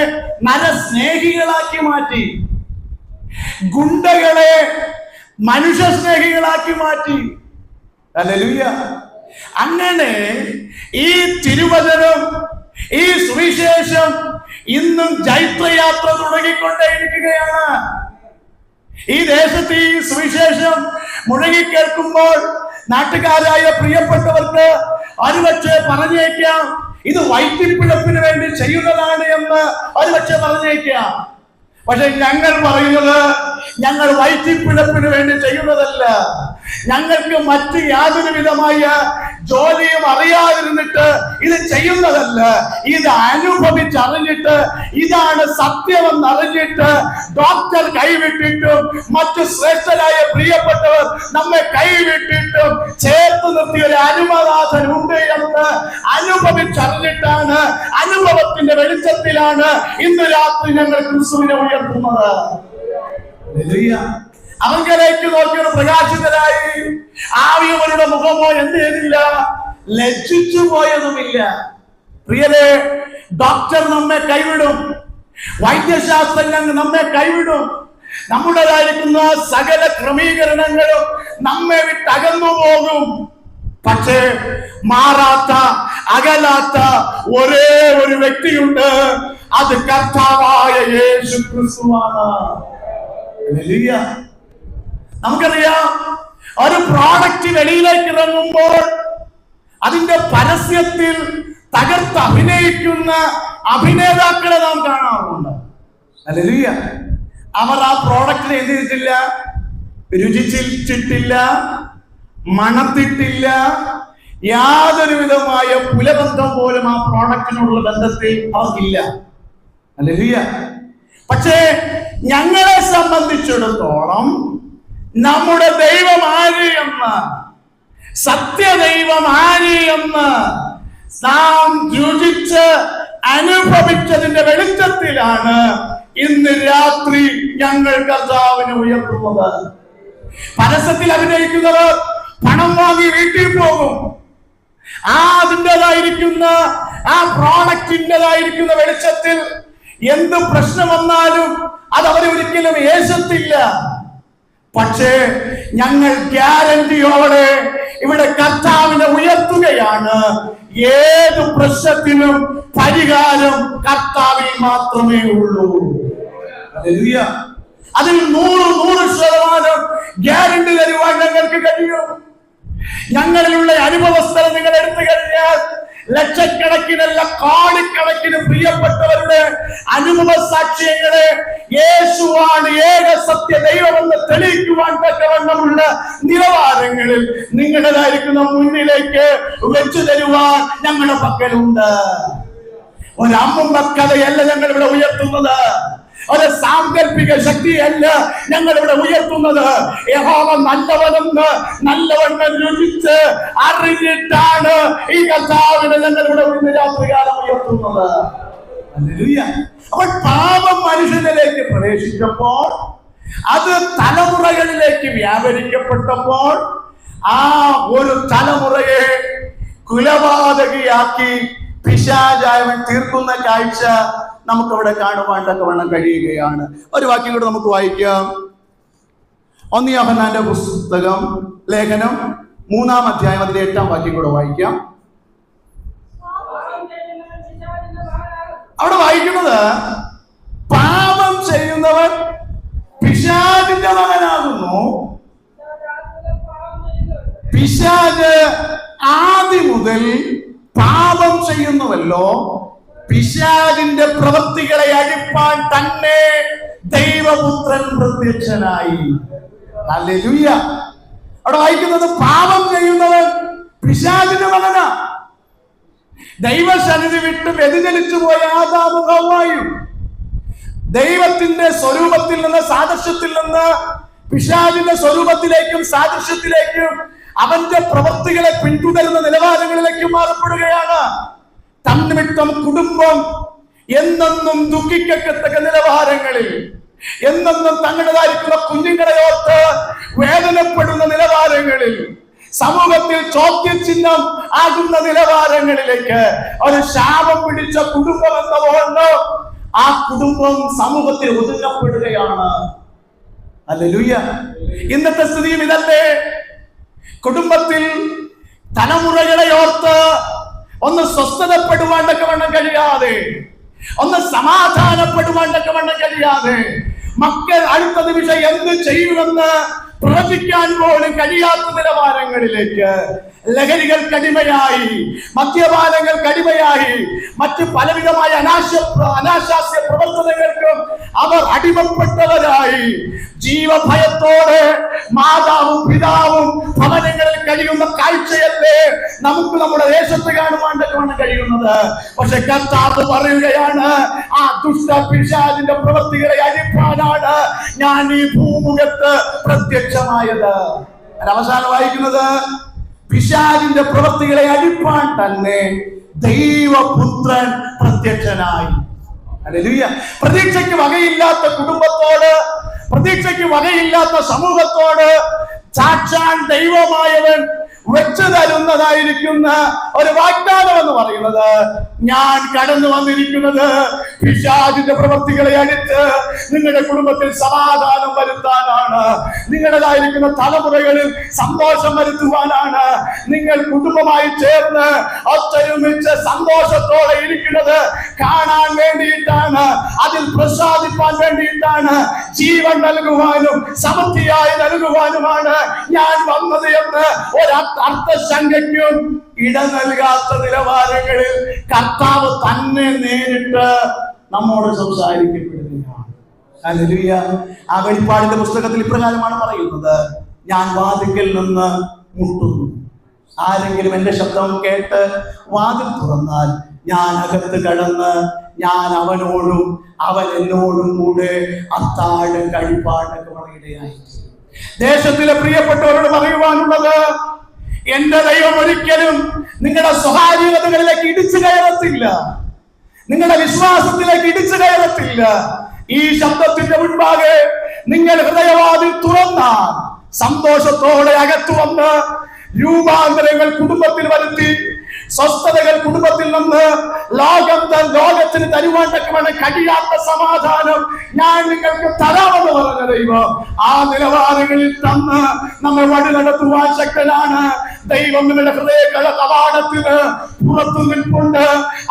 A: നരസ്നേഹികളാക്കി മാറ്റി, ഗുണ്ടകളെ മനുഷ്യ സ്നേഹികളാക്കി മാറ്റി. ഹല്ലേലൂയ. അങ്ങനെ ഈ തിരുവചനം, ഈ സുവിശേഷം ഇന്നും ജൈത്രയാത്ര തുടങ്ങിക്കൊണ്ടേയിരിക്കുകയാണ്. ഈ ദേശത്ത് ഈ സുവിശേഷം മുഴങ്ങിക്കേൾക്കുമ്പോൾ നാട്ടുകാരായ പ്രിയപ്പെട്ടവർക്ക് ഒരുപക്ഷെ പറഞ്ഞേക്കാം ഇത് വയറ്റിപ്പിഴപ്പിന് വേണ്ടി ചെയ്യുന്നതാണ് എന്ന് ഒരുപക്ഷെ പറഞ്ഞേക്കാം. പക്ഷെ ഞങ്ങൾ പറയുന്നത് ഞങ്ങൾ വയറ്റിപ്പിഴപ്പിന് വേണ്ടി ചെയ്യുന്നതല്ല. ഞങ്ങൾക്ക് മറ്റ് യാതൊരു വിധമായ ജോലിയും അറിയാതിരുന്നിട്ട് ഇത് ചെയ്യുന്നതല്ല. ഇത് അനുഭവിച്ചറിഞ്ഞിട്ട്, ഇതാണ് സത്യമെന്നറിഞ്ഞിട്ട് ഡോക്ടർ കൈവിട്ടിട്ടും മറ്റു ശ്രേഷ്ഠരായ പ്രിയപ്പെട്ടവർ നമ്മെ കൈവിട്ടിട്ടും ചേർത്ത് നിർത്തിയ ഒരു അനുഭവനാഥൻ ഉണ്ട് എന്ന് അനുഭവിച്ചറിഞ്ഞിട്ടാണ്, അനുഭവത്തിന്റെ വെളിച്ചത്തിലാണ് ഇന്ന് രാത്രി ഞങ്ങൾ ക്രിസ്തുവിനെ ഉയർത്തുന്നത്. അവങ്കലേക്ക് നോക്കിയൊരു പ്രകാശിതരായി ആവിയവരുടെ മുഖമോ എന്ത് ചെയ്തില്ല, ലജ്ജിച്ചു പോയതുമില്ല. പ്രിയരെ, ഡോക്ടർ നമ്മെ കൈവിടും, വൈദ്യശാസ്ത്രജ്ഞർ നമ്മെ കൈവിടും, നമ്മുടേതായിരിക്കുന്ന സകല ക്രമീകരണങ്ങളും നമ്മെ വിട്ടകന്നു പോകും. പക്ഷേ മാറാത്ത, അകലാത്ത ഒരേ ഒരു വ്യക്തിയുണ്ട്, അത് കർത്താവായ യേശു ക്രിസ്തുവാണ്. നമുക്കറിയാം, ഒരു പ്രോഡക്റ്റ് വെളിയിലേക്ക് ഇറങ്ങുമ്പോൾ അതിന്റെ പരസ്യത്തിൽ തകർത്ത് അഭിനയിക്കുന്ന അഭിനേതാക്കളെ നാം കാണാറുണ്ട്. ഹല്ലേലൂയ. അവർ ആ പ്രോഡക്റ്റിനെ എന്ത് ചെയ്തിട്ടില്ല, രുചിച്ചിട്ടില്ല, മണത്തിട്ടില്ല, യാതൊരു വിധമായ പുലബന്ധം പോലും ആ പ്രോഡക്റ്റിനുള്ള ബന്ധത്തിൽ അവർക്കില്ല. ഹല്ലേലൂയ. പക്ഷേ ഞങ്ങളെ സംബന്ധിച്ചിടത്തോളം നമ്മുടെ ദൈവം ആര് എന്ന്, സത്യദൈവം ആര് എന്ന് നാം രുചിച്ച് അനുഭവിച്ചതിന്റെ വെളിച്ചത്തിലാണ് ഇന്ന് രാത്രി ഞങ്ങൾ കർത്താവിനെ ഉയർത്തുന്നത്. പരസ്യത്തിൽ അഭിനയിക്കുന്നവർ പണം വാങ്ങി വീട്ടിൽ പോകും. അതിൻ്റെതായിരിക്കുന്ന ആ പ്രോഡക്റ്റിൻ്റെതായിരിക്കുന്ന വെളിച്ചത്തിൽ എന്ത് പ്രശ്നം വന്നാലും അത് അവരെ ഒരിക്കലും ഏശത്തില്ല. പക്ഷേ ഞങ്ങൾ ഗ്യാരണ്ടിയോടെ ഇവിടെ കർത്താവിനെ ഉയർത്തുകയാണ്. ഏത് പ്രശ്നത്തിനും പരിഹാരം കർത്താവിൽ മാത്രമേ ഉള്ളൂ. അതിൽ 100% ഗ്യാരണ്ടി തരുവാൻ ഞങ്ങൾക്ക് കഴിയും. ഞങ്ങളിലുള്ള അനുഭവസ്ഥലം നിങ്ങൾ എടുത്തു കഴിഞ്ഞാൽ ലക്ഷക്കണക്കിനല്ല കോടിക്കണക്കിന് പ്രിയപ്പെട്ടവരുടെ അനുഭവ സാക്ഷ്യങ്ങളെ യേശുവാണ് ഏക സത്യ ദൈവമെന്ന് തെളിയിക്കുവാൻ തക്കവണ്ണമുള്ള നിലവാരങ്ങളിൽ നിങ്ങളുടേതായിരിക്കുന്ന മുന്നിലേക്ക് വെച്ചു തരുവാൻ ഞങ്ങളുടെ പക്കലുണ്ട്. ഒരമ്മ കഥയല്ല ഞങ്ങൾ ഇവിടെ ഉയർത്തുന്നത്, ഒരു സാങ്കല്പിക ശക്തിയല്ല ഞങ്ങൾ ഇവിടെ ഉയർത്തുന്നത്. യഹോവ നല്ലവനെന്ന് നല്ലവണ്ണം രുചിച്ച് അറിഞ്ഞിട്ടാണ് ഈ കർത്താവിനെ ഞങ്ങൾ ഇവിടെ രാത്രികാലം ഉയർത്തുന്നത്. അപ്പോൾ പാപം മനുഷ്യനിലേക്ക് പ്രവേശിച്ചപ്പോൾ, അത് തലമുറകളിലേക്ക് വ്യാപരിക്കപ്പെട്ടപ്പോൾ, ആ ഒരു തലമുറയെ കുലപാതകിയാക്കി പിശാചായവൻ തീർക്കുന്ന കാഴ്ച നമുക്കവിടെ കാണുവാൻ തക്കവണ്ണം കഴിയുകയാണ്. ഒരു വാക്യം കൂടെ നമുക്ക് വായിക്കാം. 1 യോഹന്നാന്റെ പുസ്തകം ലേഖനം 3-ാം അധ്യായം അതിന്റെ 8-ാം വാക്യം കൂടെ വായിക്കാം. അവിടെ വായിക്കുന്നത്, പാപം ചെയ്യുന്നവൻ പിശാചിന്റെ മകനാകുന്നു. പിശാച് ആദി മുതൽ പാപം ചെയ്യുന്നുവല്ലോ, പിശാചിന്റെ പ്രവൃത്തികളെ അഴിപ്പാൻ തന്നെ ദൈവപുത്രൻ പ്രത്യക്ഷനായി. ഹല്ലേലൂയ. അവിടെ വായിക്കുന്നത്, പാപം ചെയ്യുന്നവൻ പിശാചിന്റെ മകനാ. ദൈവസന്നിധി വിട്ട് വ്യതിചലിച്ചു പോയ ആദാമും ഹവ്വായും ദൈവത്തിന്റെ സ്വരൂപത്തിൽ നിന്ന്, സാദൃശ്യത്തിൽ നിന്ന് പിശാചിന്റെ സ്വരൂപത്തിലേക്കും സാദൃശ്യത്തിലേക്കും അവന്റെ പ്രവൃത്തികളെ പിന്തുടരുന്ന നിലവാരങ്ങളിലേക്കും മാറപ്പെടുകയാണ്. തന്നിമിത്തം കുടുംബം എന്നെന്നും ദുഃഖിക്കത്തക്ക നിലവാരങ്ങളിൽ, എന്നെന്നും തങ്ങളുടേതായിരിക്കുന്ന കുഞ്ഞുങ്ങളെ ഓർത്ത് വേദനപ്പെടുന്ന നിലവാരങ്ങളിൽ, സമൂഹത്തിൽ ചോദ്യചിഹ്നം ആകുന്ന നിലവാരങ്ങളിലേക്ക് ഒരു ശാപം പിടിച്ച കുടുംബം എന്നതുകൊണ്ട് ആ കുടുംബം സമൂഹത്തിൽ ഒതുങ്ങപ്പെടുകയാണ്. ഹല്ലേലൂയ. ഇന്നത്തെ സ്ഥിതിയും ഇതല്ലേ? കുടുംബത്തിൽ തലമുറകളെ ഓർത്ത് ഒന്ന് സ്വസ്ഥതപ്പെടുവാൻ തക്കവണ്ണം കഴിയാതെ, ഒന്ന് സമാധാനപ്പെടുവാൻ തക്കവണ്ണം കഴിയാതെ, മക്കൾ അടുത്ത നിമിഷം എന്ത് ചെയ്യുമെന്ന് പ്രവചിക്കാൻ പോലും കഴിയാത്ത നിലവാരങ്ങളിലേക്ക് ലഹരികൾക്കടിമയായി, മദ്യപാനങ്ങൾക്കടിമയായി, മറ്റ് പലവിധമായ അനാശാസ്യ പ്രവർത്തനങ്ങൾക്കും അവർ അടിമപ്പെട്ടവരായി ജീവഭയത്തോടെ മാതാവും പിതാവും ഭവനങ്ങളിൽ കഴിയുന്ന കാഴ്ചയല്ലേ നമുക്ക് നമ്മുടെ ദേശത്ത് കാണുവാൻ കഴിയുന്നത്. പക്ഷെ കർത്താവ് പറയുകയാണ്, ആ ദുഷ്ട പിശാചിന്റെ പ്രവൃത്തികളെ അഴിപ്പാനാണ് ഞാൻ ഈ ഭൂമുഖത്ത് പ്രത്യക്ഷമായത്. അവസാനം വായിക്കുന്നത്, പിശാചിന്റെ പ്രവൃത്തികളെ അഴിപ്പാൻ തന്നെ ദൈവപുത്രൻ പ്രത്യക്ഷനായി. ഹല്ലേലൂയ. പ്രതീക്ഷയ്ക്ക് വകയില്ലാത്ത കുടുംബത്തോട്, പ്രതീക്ഷയ്ക്ക് വകയില്ലാത്ത സമൂഹത്തോട് സാക്ഷാൽ ദൈവമായവൻ വെച്ചു തരുന്നതായിരിക്കുന്ന ഒരു വാഗ്ദാനം എന്ന് പറയുന്നത്, ഞാൻ കടന്നു വന്നിരിക്കുന്നത് പിശാചിന്റെ പ്രവൃത്തികളെ അഴിച്ച് നിങ്ങളുടെ കുടുംബത്തിൽ സമാധാനം വരുത്താനാണ്, നിങ്ങളുടേതായിരിക്കുന്ന തലമുറകളിൽ സന്തോഷം വരുത്തുവാനാണ്. നിങ്ങൾ കുടുംബമായി ചേർന്ന് ഒത്തൊരുമിച്ച് സന്തോഷത്തോടെ ഇരിക്കുന്നത് കാണാൻ വേണ്ടിയിട്ടാണ്, അതിൽ പ്രസാദിപ്പാൻ വേണ്ടിയിട്ടാണ്, ജീവൻ നൽകുവാനും സമൃദ്ധിയായി നൽകുവാനുമാണ് ഞാൻ വന്നത് എന്ന് അർത്ഥശങ്കയ്ക്കും ഇട നൽകാത്ത നിലവാരങ്ങളിൽ കർത്താവ് തന്നെ നേരിട്ട് നമ്മോട് സംസാരിക്കപ്പെടുകയാണ്. ഹല്ലേലൂയ. ആ വെളിപ്പാടിന്റെ പുസ്തകത്തിൽ ഇപ്രകാരമാണ് പറയുന്നത്, ഞാൻ വാതിൽക്കൽ നിന്ന് മുട്ടുന്നു, ആരെങ്കിലും എന്റെ ശബ്ദം കേട്ട് വാതിൽ തുറന്നാൽ ഞാൻ അകത്ത് കടന്ന് ഞാൻ അവനോടും അവൻ എന്നോടും കൂടെ അത്താഴം കഴിപ്പാനൊക്കെ പറയുകയായി. ദേശത്തിലെ പ്രിയപ്പെട്ടവരോട് പറയുവാനുള്ളത്, എന്റെ ദൈവം ഒരിക്കലും നിങ്ങളുടെ സ്വകാര്യതകളിലേക്ക് ഇടിച്ചു കയറത്തില്ല, നിങ്ങളുടെ വിശ്വാസത്തിലേക്ക് ഇടിച്ചു കയറത്തില്ല. ഈ ശബ്ദത്തിന്റെ മുൻപാകെ നിങ്ങൾ ഹൃദയവാതിൽ തുറന്നാൽ സന്തോഷത്തോടെ അകത്തു വന്ന് രൂപാന്തരങ്ങൾ കുടുംബത്തിൽ വരുത്തി, സ്വസ്ഥതകൾ കുടുംബത്തിൽ നിന്ന് ലോകത്തിന് തരുവാൻ തക്കവണ്ണം കഴിയാത്ത സമാധാനം ഞാൻ നിങ്ങൾക്ക് തരാമെന്ന് പറഞ്ഞ ദൈവം ആ നിലവാരങ്ങളിൽ തന്ന് നമ്മൾ വഴി നടത്തുവാൻ ശക്തനാണ്. ദൈവം നിങ്ങളുടെ ഹൃദയ കവാടത്തിന് പുറത്തു നിൽപ്പുണ്ട്.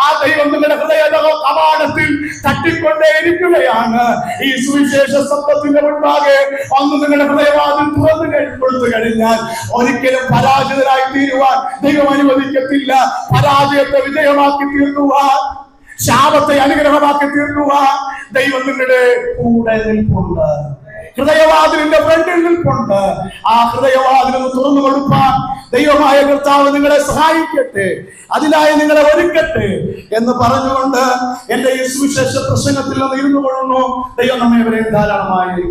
A: ആ ദൈവം നിങ്ങളുടെ ഹൃദയ കവാടത്തിൽ തട്ടിക്കൊണ്ടേയിരിക്കുകയാണ്. ഈ സുവിശേഷ സത്യത്തിന്റെ മുൻപാകെ ഒന്ന് നിങ്ങളുടെ ഹൃദയവാതിൽ തുറന്നു കൊടുത്തു കഴിഞ്ഞാൽ ഒരിക്കലും പരാജിതരായി തീരുവാൻ ദൈവം അനുവദിക്കത്തില്ല. പരാജയത്തെ വിജയമാക്കി തീർക്കുവാൻ, ശാപത്തെ അനുഗ്രഹമാക്കി തീർക്കുവാൻ ദൈവം നിങ്ങളുടെ കൂടെ നിൽപ്പുണ്ട്. ഹൃദയവാതിലിന്റെ ഫ്രണ്ടിൽ നിൽപ്പുണ്ട്. ആ ഹൃദയവാതിലൊന്ന് തുറന്നു കൊടുക്കാൻ ദൈവമായ കർത്താവ് നിങ്ങളെ സഹായിക്കട്ടെ, അതിനായി നിങ്ങളെ ഒരുക്കട്ടെ എന്ന് പറഞ്ഞുകൊണ്ട് എന്റെ ഈ സുവിശേഷ പ്രസംഗത്തിൽ നിന്ന് ഇരുന്നു കൊള്ളുന്നു. ദൈവം നമ്മെ ധാരാളമായി